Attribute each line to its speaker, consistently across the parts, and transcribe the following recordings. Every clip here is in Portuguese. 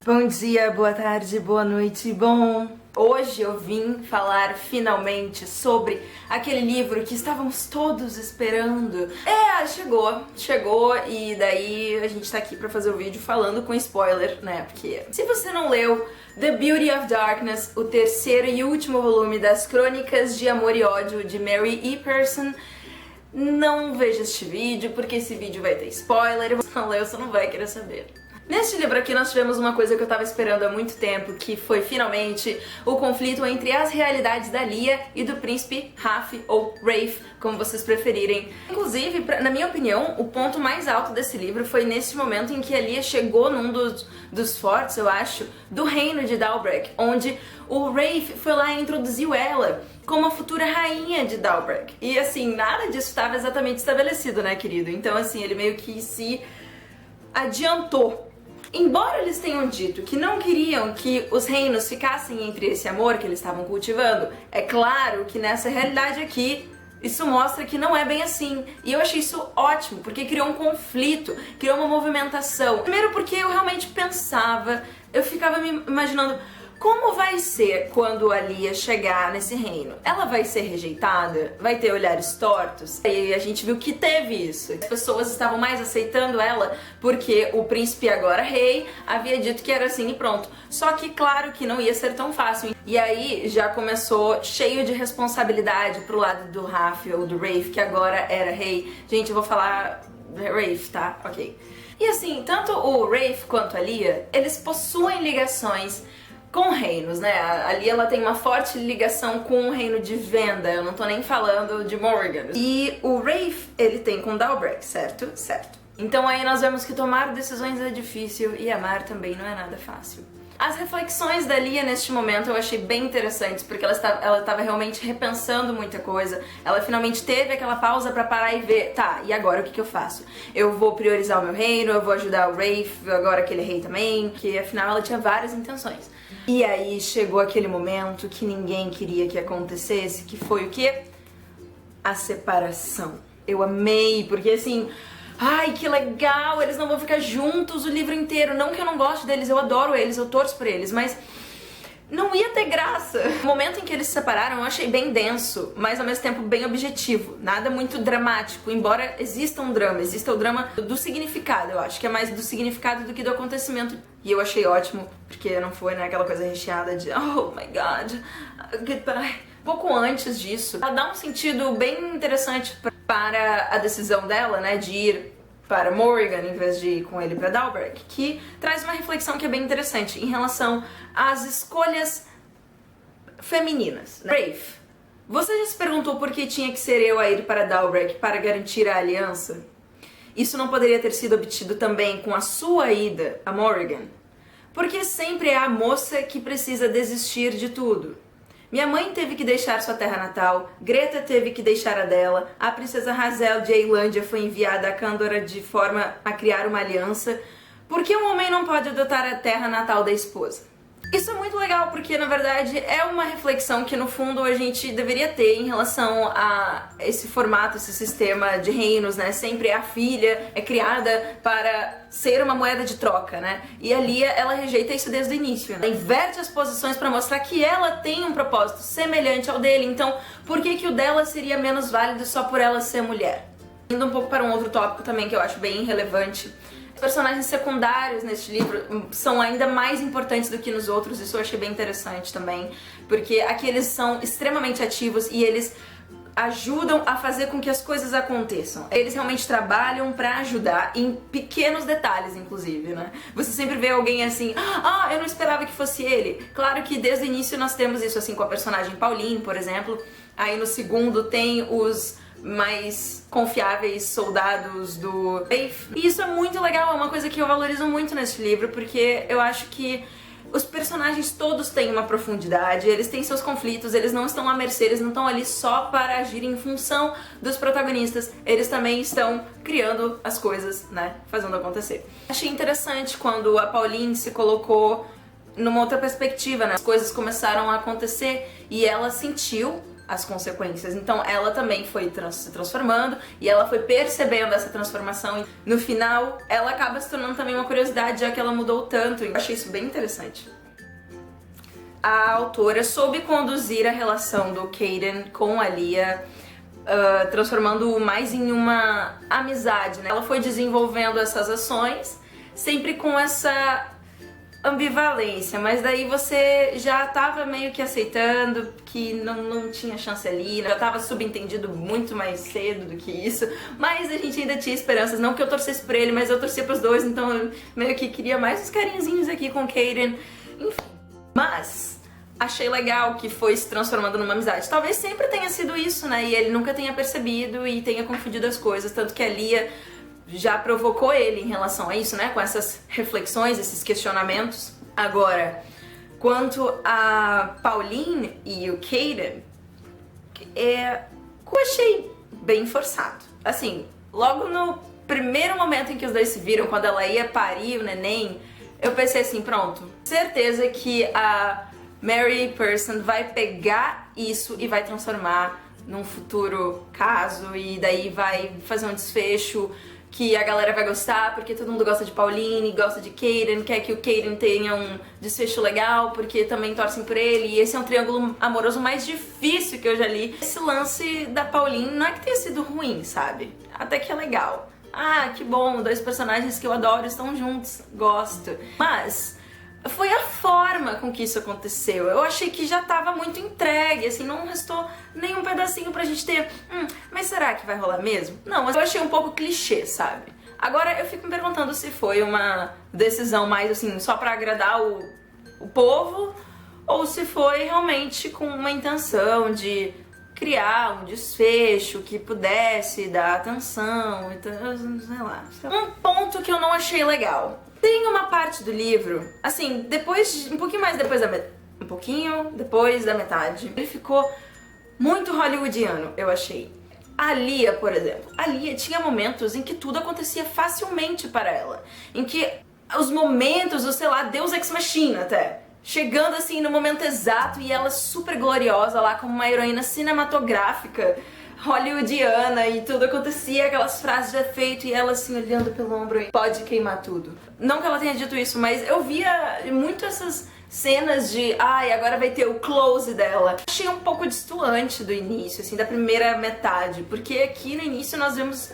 Speaker 1: Bom dia, boa tarde, boa noite. Bom, hoje eu vim falar finalmente sobre aquele livro que estávamos todos esperando. Chegou e daí a gente tá aqui pra fazer o vídeo falando com spoiler, né? Porque se você não leu The Beauty of Darkness, o terceiro e último volume das Crônicas de Amor e Ódio de Mary E. Pearson, não veja este vídeo, porque esse vídeo vai ter spoiler e você não leu, você não vai querer saber. Neste livro aqui nós tivemos uma coisa que eu tava esperando há muito tempo, que foi finalmente o conflito entre as realidades da Lia e do príncipe Rafe, ou Rafe, como vocês preferirem. Inclusive, na minha opinião, o ponto mais alto desse livro foi nesse momento em que a Lia chegou num dos fortes, eu acho, do reino de Dalbrek, onde o Rafe foi lá e introduziu ela como a futura rainha de Dalbrek. E assim, nada disso estava exatamente estabelecido, né, querido? Então assim, ele meio que se adiantou. Embora eles tenham dito que não queriam que os reinos ficassem entre esse amor que eles estavam cultivando, é claro que nessa realidade aqui, isso mostra que não é bem assim. E eu achei isso ótimo, porque criou um conflito, criou uma movimentação. Primeiro porque eu realmente pensava, eu ficava me imaginando, como vai ser quando a Lia chegar nesse reino? Ela vai ser rejeitada? Vai ter olhares tortos? E a gente viu que teve isso. As pessoas estavam mais aceitando ela porque o príncipe, agora rei, havia dito que era assim e pronto. Só que claro que não ia ser tão fácil. E aí já começou cheio de responsabilidade pro lado do Rafe ou do Rafe, que agora era rei. Gente, eu vou falar Rafe, tá? Ok. E assim, tanto o Rafe quanto a Lia, eles possuem ligações com reinos, né? Ali ela tem uma forte ligação com o reino de Venda, eu não tô nem falando de Morrigan. E o Rafe, ele tem com Dalbrek, certo? Certo. Então aí nós vemos que tomar decisões é difícil e amar também não é nada fácil. As reflexões da Lia neste momento eu achei bem interessantes, porque ela estava realmente repensando muita coisa. Ela finalmente teve aquela pausa pra parar e ver, tá, e agora o que eu faço? Eu vou priorizar o meu reino, eu vou ajudar o Rafe, agora que ele é rei também, que afinal ela tinha várias intenções. E aí chegou aquele momento que ninguém queria que acontecesse, que foi o quê? A separação. Eu amei, porque assim, ai, que legal, eles não vão ficar juntos o livro inteiro. Não que eu não goste deles, eu adoro eles, eu torço por eles, mas não ia ter graça. O momento em que eles se separaram eu achei bem denso, mas ao mesmo tempo bem objetivo. Nada muito dramático, embora exista um drama, exista o drama do significado, eu acho que é mais do significado do que do acontecimento. E eu achei ótimo, porque não foi, né, aquela coisa recheada de oh my god, goodbye. Pouco antes disso, ela dá um sentido bem interessante para a decisão dela, né, de ir para Morrigan em vez de ir com ele para Dalbrek, que traz uma reflexão que é bem interessante em relação às escolhas femininas. Rafe, você já se perguntou por que tinha que ser eu a ir para Dalbrek para garantir a aliança? Isso não poderia ter sido obtido também com a sua ida a Morrigan? Porque sempre é a moça que precisa desistir de tudo. Minha mãe teve que deixar sua terra natal, Greta teve que deixar a dela, a princesa Hazel de Eilândia foi enviada a Kandora de forma a criar uma aliança. Por que um homem não pode adotar a terra natal da esposa? Isso é muito legal, porque na verdade é uma reflexão que no fundo a gente deveria ter em relação a esse formato, esse sistema de reinos, né? Sempre a filha é criada para ser uma moeda de troca, né? E a Lia, ela rejeita isso desde o início, né? Ela inverte as posições para mostrar que ela tem um propósito semelhante ao dele, então por que o dela seria menos válido só por ela ser mulher? Indo um pouco para um outro tópico também que eu acho bem relevante. Os personagens secundários neste livro são ainda mais importantes do que nos outros, isso eu achei bem interessante também, porque aqui eles são extremamente ativos e eles ajudam a fazer com que as coisas aconteçam. Eles realmente trabalham pra ajudar em pequenos detalhes, inclusive, né? Você sempre vê alguém assim, ah, eu não esperava que fosse ele. Claro que desde o início nós temos isso assim com a personagem Pauline, por exemplo. Aí no segundo tem os mais confiáveis soldados do Rafe. E isso é muito legal, é uma coisa que eu valorizo muito nesse livro, porque eu acho que os personagens todos têm uma profundidade, eles têm seus conflitos, eles não estão à mercê, eles não estão ali só para agir em função dos protagonistas, eles também estão criando as coisas, né, fazendo acontecer. Achei interessante quando a Pauline se colocou numa outra perspectiva, né, as coisas começaram a acontecer e ela sentiu as consequências. Então ela também foi se transformando e ela foi percebendo essa transformação. E no final, ela acaba se tornando também uma curiosidade, já que ela mudou tanto. Eu achei isso bem interessante. A autora soube conduzir a relação do Caden com a Lia, transformando mais em uma amizade, né? Ela foi desenvolvendo essas ações, sempre com essa ambivalência, mas daí você já tava meio que aceitando que não tinha chance ali, já tava subentendido muito mais cedo do que isso, mas a gente ainda tinha esperanças, não que eu torcesse por ele, mas eu torcia pros dois, então eu meio que queria mais uns carinhozinhos aqui com o Caden, enfim. Mas achei legal que foi se transformando numa amizade. Talvez sempre tenha sido isso, né? E ele nunca tenha percebido e tenha confundido as coisas. Tanto que a Lia já provocou ele em relação a isso, né? Com essas reflexões, esses questionamentos. Agora, quanto a Pauline e o Caden, eu achei bem forçado. Assim, logo no primeiro momento em que os dois se viram, quando ela ia parir o neném, eu pensei assim, pronto, certeza que a Mary Person vai pegar isso e vai transformar num futuro caso e daí vai fazer um desfecho que a galera vai gostar, porque todo mundo gosta de Pauline, gosta de Caden, quer que o Caden tenha um desfecho legal, porque também torcem por ele, e esse é um triângulo amoroso mais difícil que eu já li. Esse lance da Pauline não é que tenha sido ruim, sabe? Até que é legal. Ah, que bom, dois personagens que eu adoro estão juntos, gosto. Mas foi a forma com que isso aconteceu. Eu achei que já tava muito entregue, assim, não restou nenhum pedacinho pra gente ter mas será que vai rolar mesmo? Não, mas eu achei um pouco clichê, sabe? Agora eu fico me perguntando se foi uma decisão mais, assim, só pra agradar o povo, ou se foi realmente com uma intenção de criar um desfecho que pudesse dar atenção, então, sei lá. Um ponto que eu não achei legal. Tem uma parte do livro, assim, um pouquinho depois da metade, ele ficou muito hollywoodiano, eu achei. A Lia, por exemplo, a Lia tinha momentos em que tudo acontecia facilmente para ela, em que os momentos, sei lá, Deus Ex Machina até, chegando assim no momento exato e ela super gloriosa lá como uma heroína cinematográfica hollywoodiana e tudo acontecia, aquelas frases de efeito e ela assim olhando pelo ombro e pode queimar tudo. Não que ela tenha dito isso, mas eu via muito essas cenas de ai, agora vai ter o close dela. Achei um pouco destoante do início, assim, da primeira metade, porque aqui no início nós vemos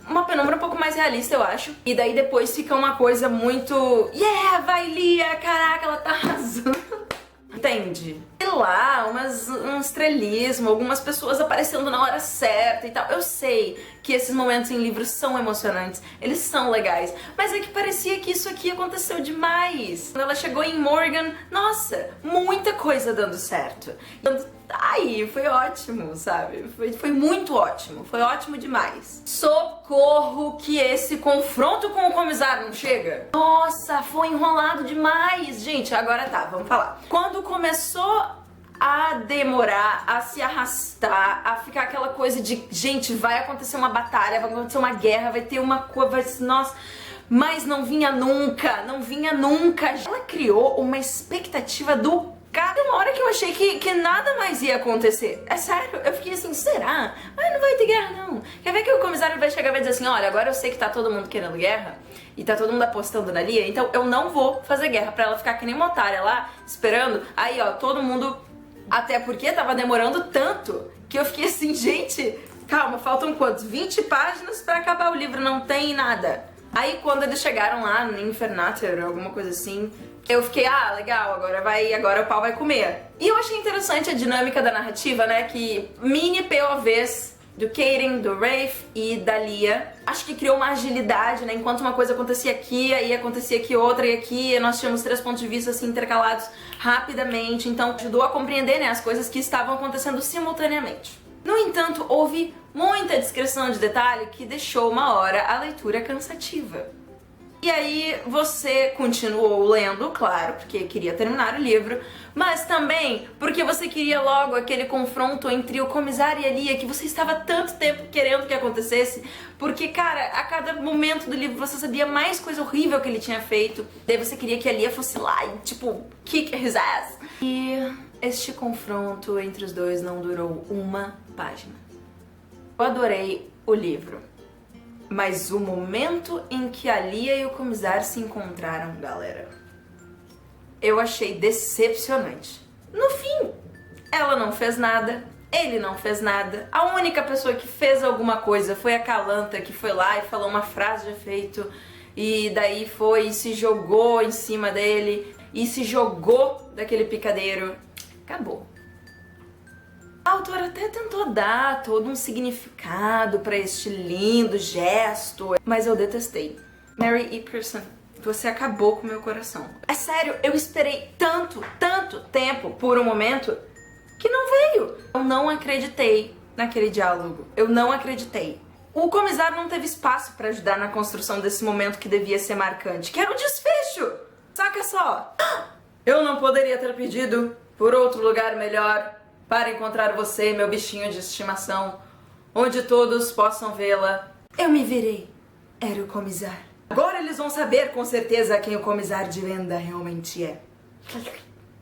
Speaker 1: uma penumbra um pouco mais realista, eu acho. E daí depois fica uma coisa muito yeah, vai Lia, caraca, ela tá arrasando. Entende? Sei lá, um estrelismo, algumas pessoas aparecendo na hora certa e tal. Eu sei que esses momentos em livros são emocionantes, eles são legais, mas é que parecia que isso aqui aconteceu demais. Quando ela chegou em Morgan, nossa, muita coisa dando certo. Ai, foi ótimo, sabe? Foi muito ótimo, foi ótimo demais. Socorro que esse confronto com o comissário não chega. Nossa, foi enrolado demais. Gente, agora tá, vamos falar. Quando começou a demorar, a se arrastar, a ficar aquela coisa de, gente, vai acontecer uma batalha, vai acontecer uma guerra, vai ter uma coisa, nossa, mas não vinha nunca, não vinha nunca. Ela criou uma expectativa do cada uma hora que eu achei que nada mais ia acontecer. É sério, eu fiquei assim, será? Mas não vai ter guerra não. Quer ver que o comissário vai chegar e vai dizer assim, olha, agora eu sei que tá todo mundo querendo guerra e tá todo mundo apostando na Lia, então eu não vou fazer guerra pra ela ficar que nem uma otária lá, esperando. Aí, ó, todo mundo, até porque tava demorando tanto que eu fiquei assim, gente, calma, faltam quantos? 20 páginas pra acabar o livro, não tem nada. Aí quando eles chegaram lá no Infernater, alguma coisa assim, eu fiquei, ah, legal, agora o pau vai comer. E eu achei interessante a dinâmica da narrativa, né, que mini POVs do Caden, do Rafe e da Lia, acho que criou uma agilidade, né, enquanto uma coisa acontecia aqui, aí acontecia aqui outra e aqui, e nós tínhamos 3 pontos de vista assim intercalados rapidamente, então ajudou a compreender, né, as coisas que estavam acontecendo simultaneamente. No entanto, houve muita descrição de detalhe que deixou uma hora a leitura cansativa. E aí você continuou lendo, claro, porque queria terminar o livro, mas também porque você queria logo aquele confronto entre o comissário e a Lia que você estava tanto tempo querendo que acontecesse, porque, cara, a cada momento do livro você sabia mais coisa horrível que ele tinha feito, daí você queria que a Lia fosse lá e, tipo, kick his ass. E este confronto entre os dois não durou uma página. Eu adorei o livro, mas o momento em que a Lia e o Comisar se encontraram, galera, eu achei decepcionante. No fim, ela não fez nada, ele não fez nada. A única pessoa que fez alguma coisa foi a Calanta, que foi lá e falou uma frase de efeito, e daí foi e se jogou em cima dele, e se jogou daquele picadeiro. Acabou. A autora até tentou dar todo um significado para este lindo gesto, mas eu detestei. Mary E. Pearson, você acabou com o meu coração. É sério, eu esperei tanto tempo por um momento que não veio. Eu não acreditei naquele diálogo. Eu não acreditei. O Comisar não teve espaço para ajudar na construção desse momento que devia ser marcante, que era o desfecho. Saca só. Eu não poderia ter pedido por outro lugar melhor para encontrar você, meu bichinho de estimação, onde todos possam vê-la. Eu me virei. Era o Comisar. Agora eles vão saber com certeza quem o Comisar de lenda realmente é.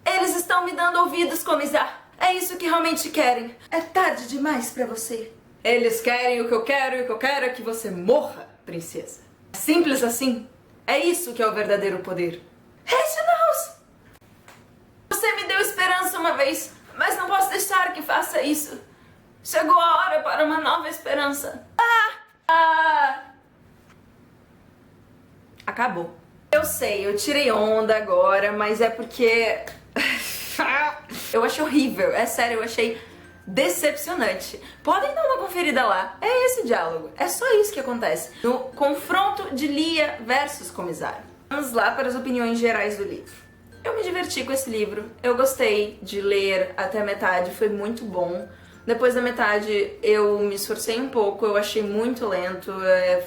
Speaker 1: Eles estão me dando ouvidos, Comisar. É isso que realmente querem. É tarde demais pra você. Eles querem o que eu quero e o que eu quero é que você morra, princesa. É simples assim. É isso que é o verdadeiro poder. Reginald! Você me deu esperança uma vez, mas não posso deixar que faça isso. Chegou a hora para uma nova esperança. Acabou. Eu sei, eu tirei onda agora, mas é porque eu achei horrível. É sério, eu achei decepcionante. Podem dar uma conferida lá. É esse diálogo. É só isso que acontece no confronto de Lia versus Comisar. Vamos lá para as opiniões gerais do livro. Eu me diverti com esse livro, eu gostei de ler até a metade, foi muito bom. Depois da metade eu me esforcei um pouco, eu achei muito lento,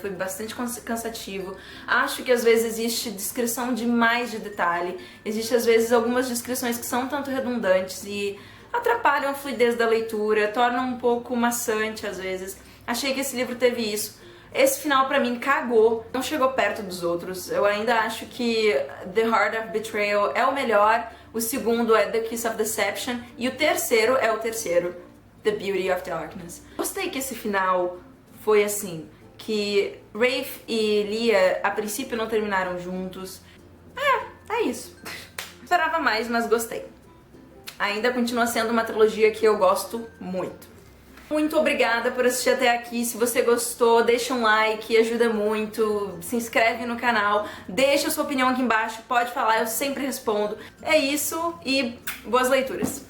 Speaker 1: foi bastante cansativo. Acho que às vezes existe descrição demais de detalhe, existe às vezes algumas descrições que são tanto redundantes e atrapalham a fluidez da leitura, tornam um pouco maçante às vezes. Achei que esse livro teve isso. Esse final pra mim cagou, não chegou perto dos outros. Eu ainda acho que The Heart of Betrayal é o melhor, o segundo é The Kiss of Deception e o terceiro é o terceiro, The Beauty of Darkness. Gostei que esse final foi assim, que Rafe e Lia a princípio não terminaram juntos. É isso. Esperava mais, mas gostei. Ainda continua sendo uma trilogia que eu gosto muito. Muito obrigada por assistir até aqui. Se você gostou, deixa um like, ajuda muito. Se inscreve no canal, deixa a sua opinião aqui embaixo, pode falar, eu sempre respondo. É isso e boas leituras!